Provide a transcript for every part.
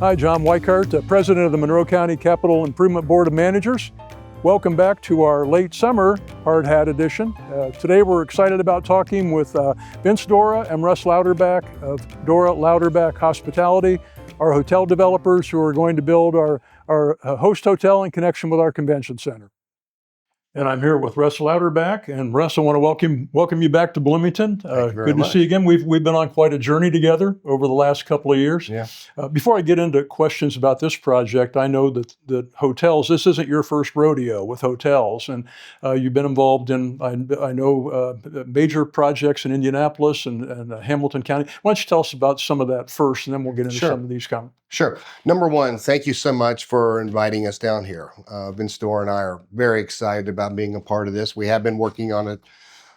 Hi, John Weichart, President of the Monroe County Capital Improvement Board of Managers. Welcome back to our late summer Hard Hat edition. Today we're excited about talking with Vince Dora and Russ Louderback of Dora Louderback Hospitality, our hotel developers who are going to build our host hotel in connection with our convention center. And I'm here with Russ Louderback. And Russ, I want to welcome you back to Bloomington. Good to see you again. We've been on quite a journey together over the last couple of years. Yeah. Before I get into questions about this project, I know that hotels, this isn't your first rodeo with hotels. And you've been involved in, I know, major projects in Indianapolis and Hamilton County. Why don't you tell us about some of that first, and then we'll get into some of these comments. Sure. Number one, thank you so much for inviting us down here. Vince Dora and I are very excited about being a part of this. We have been working on it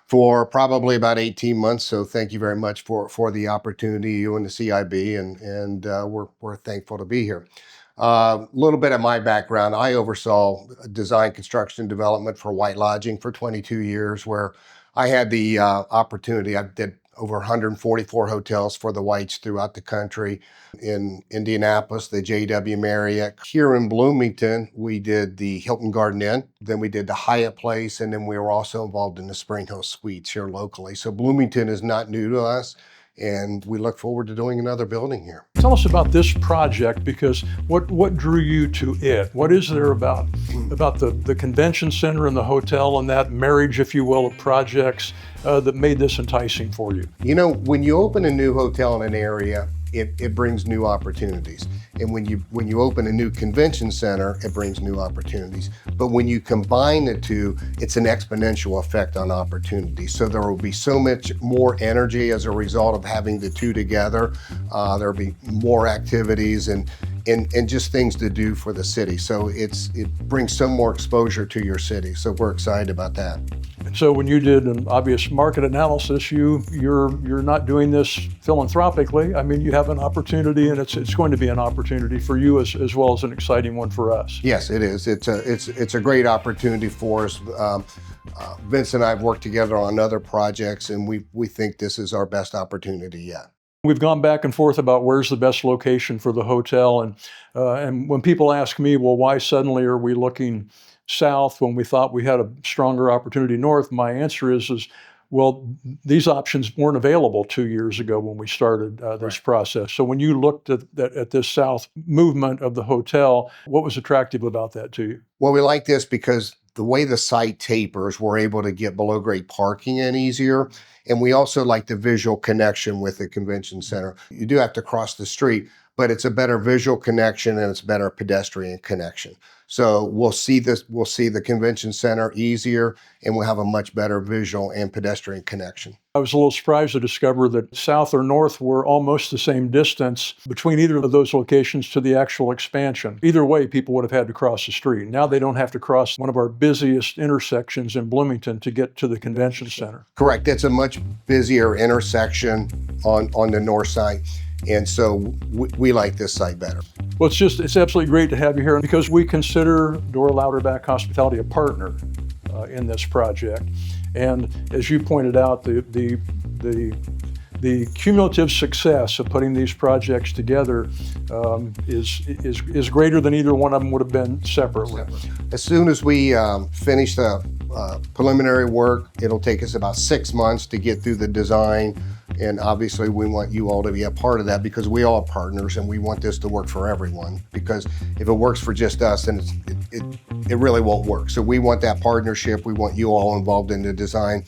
for probably about 18 months. So thank you very much for the opportunity, you and the CIB, and we're thankful to be here. A little bit of my background. I oversaw design, construction, development for White Lodging for 22 years, where I had the opportunity. I did over 144 hotels for the Whites throughout the country. In Indianapolis, the JW Marriott. Here in Bloomington, we did the Hilton Garden Inn, then we did the Hyatt Place, and then we were also involved in the Spring Hill Suites here locally. So Bloomington is not new to us, and we look forward to doing another building here. Tell us about this project, because what drew you to it? What is there about the convention center and the hotel and that marriage, if you will, of projects that made this enticing for you? You know, when you open a new hotel in an area, it brings new opportunities. And when you open a new convention center, it brings new opportunities. But when you combine the two, it's an exponential effect on opportunities. So there will be so much more energy as a result of having the two together. There'll be more activities and just things to do for the city. So it brings some more exposure to your city. So we're excited about that. So when you did an obvious market analysis, you're not doing this philanthropically. I mean, you have an opportunity, and it's going to be an opportunity for you as well as an exciting one for us. Yes, it is. It's a great opportunity for us. Vince and I have worked together on other projects, and we think this is our best opportunity yet. We've gone back and forth about where's the best location for the hotel, and when people ask me, well, why suddenly are we looking south when we thought we had a stronger opportunity north, my answer is well, these options weren't available 2 years ago when we started this process. So when you looked at this south movement of the hotel, what was attractive about that to you? Well, we like this because the way the site tapers, we're able to get below grade parking in easier. And we also like the visual connection with the convention center. You do have to cross the street, but it's a better visual connection and it's better pedestrian connection. So we'll see the convention center easier, and we'll have a much better visual and pedestrian connection. I was a little surprised to discover that south or north were almost the same distance between either of those locations to the actual expansion. Either way, people would have had to cross the street. Now they don't have to cross one of our busiest intersections in Bloomington to get to the convention center. Correct. It's a much busier intersection on the north side. And so we like this site better. Well, it's absolutely great to have you here, because we consider Dora Louderback Hospitality a partner in this project. And as you pointed out, the cumulative success of putting these projects together is greater than either one of them would have been separately. As soon as we finish the preliminary work, it'll take us about 6 months to get through the design. And obviously we want you all to be a part of that, because we all are partners and we want this to work for everyone. Because if it works for just us, then it really won't work. So we want that partnership. We want you all involved in the design.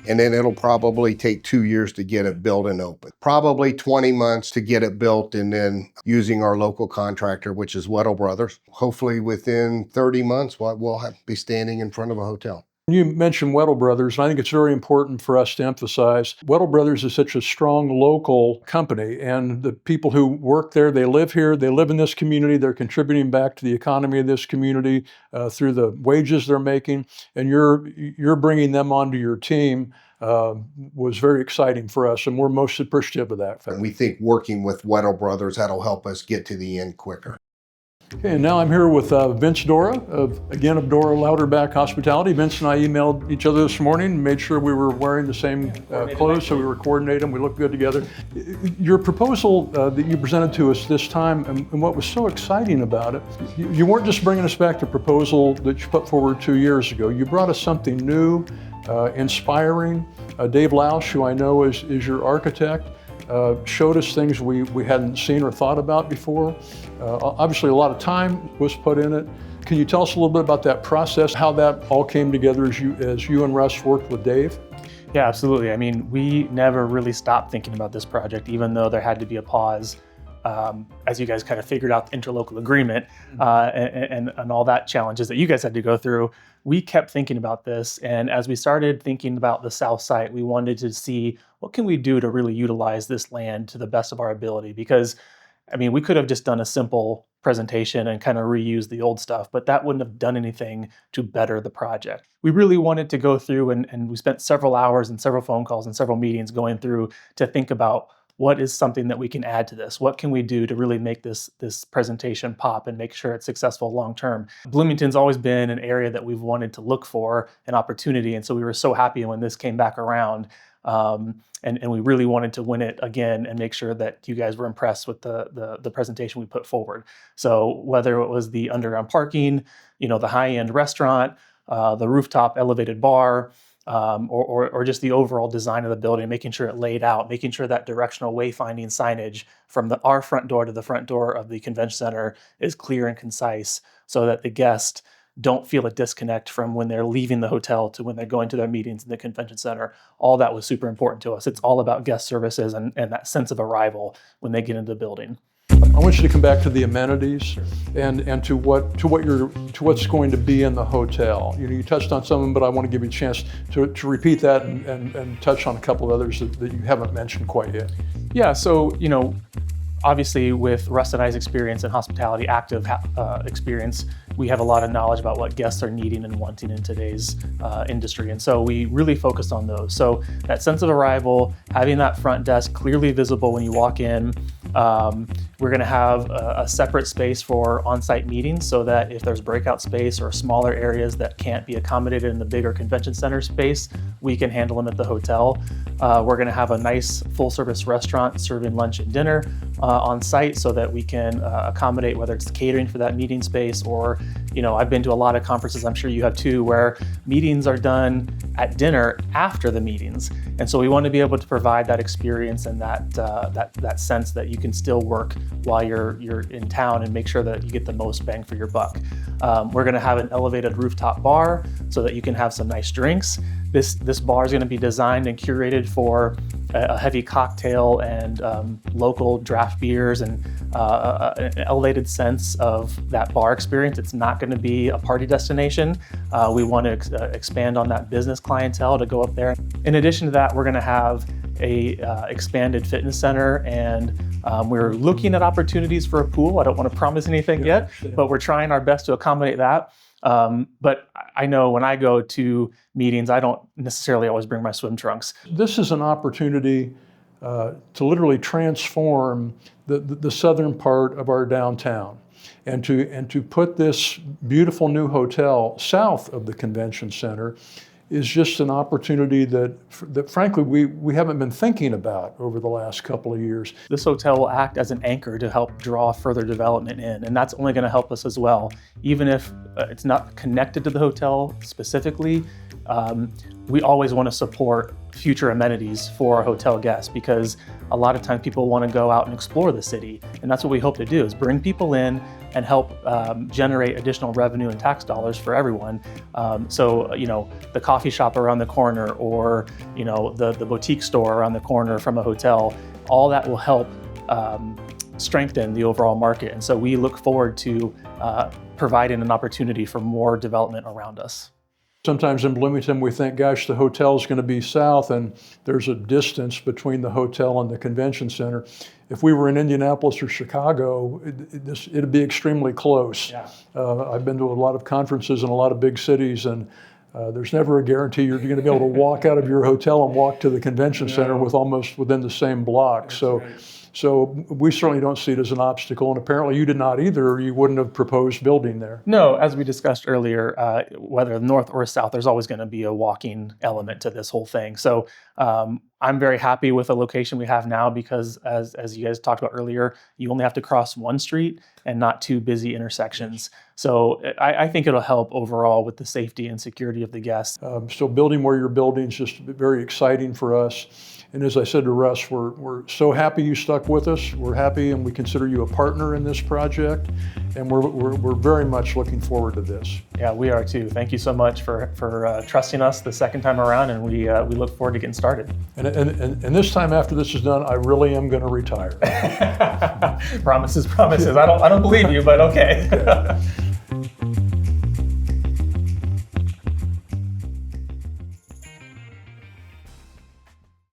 And then it'll probably take 2 years to get it built and open. Probably 20 months to get it built, and then using our local contractor, which is Weddle Brothers. Hopefully within 30 months, we'll be standing in front of a hotel. You mentioned Weddle Brothers, and I think it's very important for us to emphasize Weddle Brothers is such a strong local company, and the people who work there, they live here, they live in this community, they're contributing back to the economy of this community through the wages they're making, and you're bringing them onto your team was very exciting for us, and we're most appreciative of that. And we think working with Weddle Brothers, that'll help us get to the end quicker. Okay, and now I'm here with Vince Dora of Dora Louderback Hospitality. Vince and I emailed each other this morning and made sure we were wearing the same clothes, so we were coordinating. We looked good together. Your proposal that you presented to us this time, and what was so exciting about it, you weren't just bringing us back the proposal that you put forward 2 years ago. You brought us something new, inspiring. Dave Lausch, who I know is your architect, showed us things we hadn't seen or thought about before. Obviously, a lot of time was put in it. Can you tell us a little bit about that process, how that all came together as you and Russ worked with Dave? Yeah, absolutely. I mean, we never really stopped thinking about this project, even though there had to be a pause as you guys kind of figured out the interlocal agreement and all that challenges that you guys had to go through. We kept thinking about this, and as we started thinking about the south site, we wanted to see what can we do to really utilize this land to the best of our ability. Because, I mean, we could have just done a simple presentation and kind of reused the old stuff, but that wouldn't have done anything to better the project. We really wanted to go through, and we spent several hours and several phone calls and several meetings going through to think about what is something that we can add to this? What can we do to really make this presentation pop and make sure it's successful long term? Bloomington's always been an area that we've wanted to look for an opportunity, and so we were so happy when this came back around. And we really wanted to win it again and make sure that you guys were impressed with the presentation we put forward. So whether it was the underground parking, the high-end restaurant, the rooftop elevated bar, or just the overall design of the building, making sure it laid out, making sure that directional wayfinding signage from our front door to the front door of the convention center is clear and concise so that the guests don't feel a disconnect from when they're leaving the hotel to when they're going to their meetings in the convention center. All that was super important to us. It's all about guest services and that sense of arrival when they get into the building. I want you to come back to the amenities and to what's going to be in the hotel. You touched on some of them, but I want to give you a chance to repeat that and touch on a couple of others that you haven't mentioned quite yet. Yeah, so obviously with Russ and I's experience in hospitality, active experience, we have a lot of knowledge about what guests are needing and wanting in today's industry. And so we really focused on those. So that sense of arrival, having that front desk clearly visible when you walk in. We're going to have a separate space for on-site meetings so that if there's breakout space or smaller areas that can't be accommodated in the bigger convention center space, we can handle them at the hotel. We're going to have a nice full-service restaurant serving lunch and dinner on site so that we can accommodate whether it's catering for that meeting space or, I've been to a lot of conferences, I'm sure you have too, where meetings are done at dinner after the meetings. And so we want to be able to provide that experience and that sense that you can still work while you're in town and make sure that you get the most bang for your buck. We're going to have an elevated rooftop bar so that you can have some nice drinks. This bar is going to be designed and curated for a heavy cocktail and local draft beers and an elevated sense of that bar experience. It's not going to be a party destination. We want to expand on that business clientele to go up there. In addition to that, we're going to have a expanded fitness center, and we're looking at opportunities for a pool. I don't want to promise anything yet, but we're trying our best to accommodate that. But I know when I go to meetings, I don't necessarily always bring my swim trunks. This is an opportunity to literally transform the southern part of our downtown and to put this beautiful new hotel south of the convention center is just an opportunity that frankly we haven't been thinking about over the last couple of years. This hotel will act as an anchor to help draw further development in, and that's only going to help us as well. Even if it's not connected to the hotel specifically, we always want to support future amenities for our hotel guests because a lot of times people want to go out and explore the city, and that's what we hope to do is bring people in and help generate additional revenue and tax dollars for everyone. So the coffee shop around the corner or the boutique store around the corner from a hotel, all that will help strengthen the overall market. And so we look forward to providing an opportunity for more development around us. Sometimes in Bloomington, we think, gosh, the hotel's going to be south and there's a distance between the hotel and the convention center. If we were in Indianapolis or Chicago, it'd be extremely close. Yeah. I've been to a lot of conferences in a lot of big cities, and there's never a guarantee you're going to be able to walk out of your hotel and walk to the convention center with almost within the same block. So So we certainly don't see it as an obstacle, and apparently you did not either, or you wouldn't have proposed building there. No, as we discussed earlier, whether north or south, there's always going to be a walking element to this whole thing. So I'm very happy with the location we have now because, as you guys talked about earlier, you only have to cross one street and not two busy intersections. So I think it'll help overall with the safety and security of the guests. So building where you're building is just very exciting for us. And as I said to Russ, we're so happy you stuck with us. We're happy and we consider you a partner in this project. And we're very much looking forward to this. Yeah, we are too. Thank you so much for trusting us the second time around, and we look forward to getting started. And this time after this is done, I really am going to retire. Promises. I don't believe you, but okay.